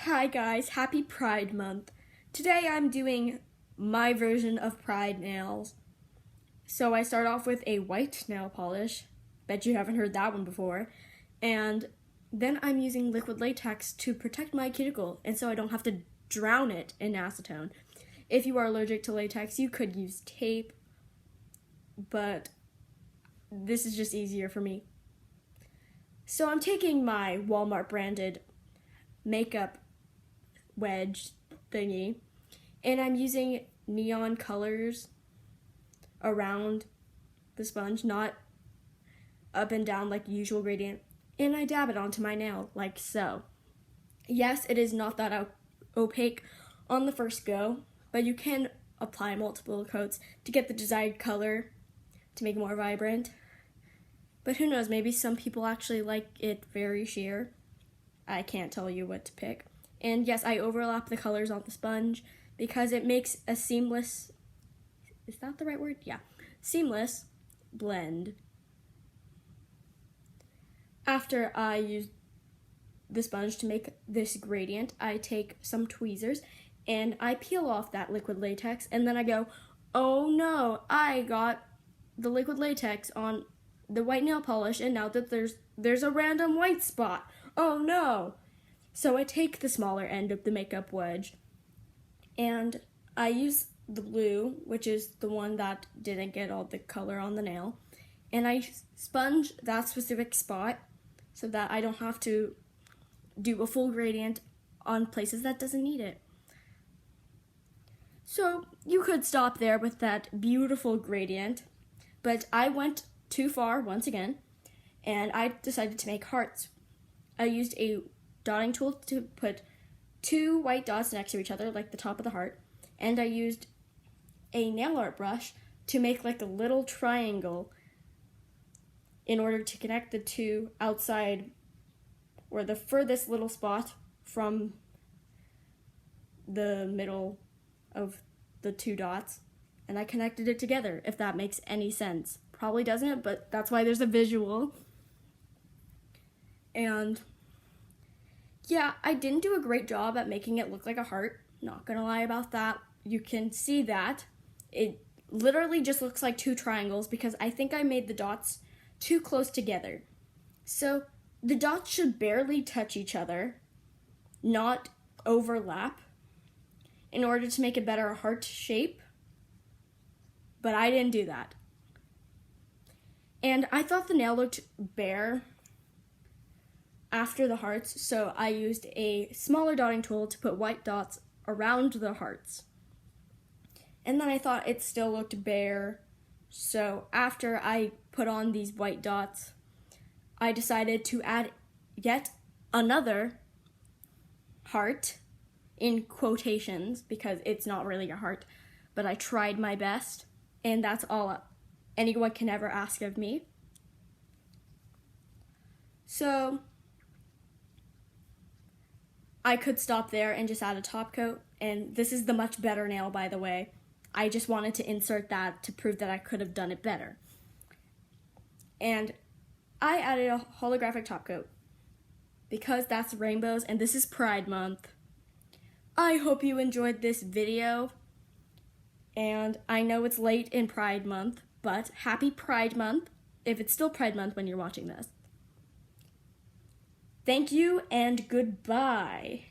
Hi guys, happy Pride Month. Today I'm doing my version of Pride nails. So I start off with a white nail polish. Bet you haven't heard that one before. And then I'm using liquid latex to protect my cuticle, and so I don't have to drown it in acetone. If you are allergic to latex, you could use tape, but this is just easier for me. So I'm taking my Walmart branded makeup wedge thingy, and I'm using neon colors around the sponge, not up and down like usual gradient, and I dab it onto my nail like so. Yes, it is not that opaque on the first go, but you can apply multiple coats to get the desired color to make it more vibrant. But who knows, maybe some people actually like it very sheer. I can't tell you what to pick. And yes, I overlap the colors on the sponge because it makes a seamless, is that the right word? Yeah, seamless blend. After I use the sponge to make this gradient, I take some tweezers and I peel off that liquid latex, and then I go, oh no, I got the liquid latex on the white nail polish, and now that there's a random white spot. Oh no! So I take the smaller end of the makeup wedge, and I use the blue, which is the one that didn't get all the color on the nail, and I sponge that specific spot so that I don't have to do a full gradient on places that doesn't need it. So you could stop there with that beautiful gradient, but I went too far once again, and I decided to make hearts. I used a dotting tool to put two white dots next to each other, like the top of the heart, and I used a nail art brush to make like a little triangle in order to connect the two outside, or the furthest little spot from the middle of the two dots, and I connected it together, if that makes any sense. Probably doesn't, but that's why there's a visual. And yeah, I didn't do a great job at making it look like a heart. Not gonna lie about that. You can see that. It literally just looks like two triangles because I think I made the dots too close together. So the dots should barely touch each other, not overlap, in order to make a better heart shape. But I didn't do that. And I thought the nail looked bare after the hearts, so I used a smaller dotting tool to put white dots around the hearts. And then I thought it still looked bare, so after I put on these white dots, I decided to add yet another heart, in quotations, because it's not really a heart, but I tried my best, and that's all anyone can ever ask of me. So I could stop there and just add a top coat, and this is the much better nail, by the way. I just wanted to insert that to prove that I could have done it better. And I added a holographic top coat because that's rainbows and this is Pride Month. I hope you enjoyed this video, and I know it's late in Pride Month, but happy Pride Month, if it's still Pride Month when you're watching this. Thank you and goodbye.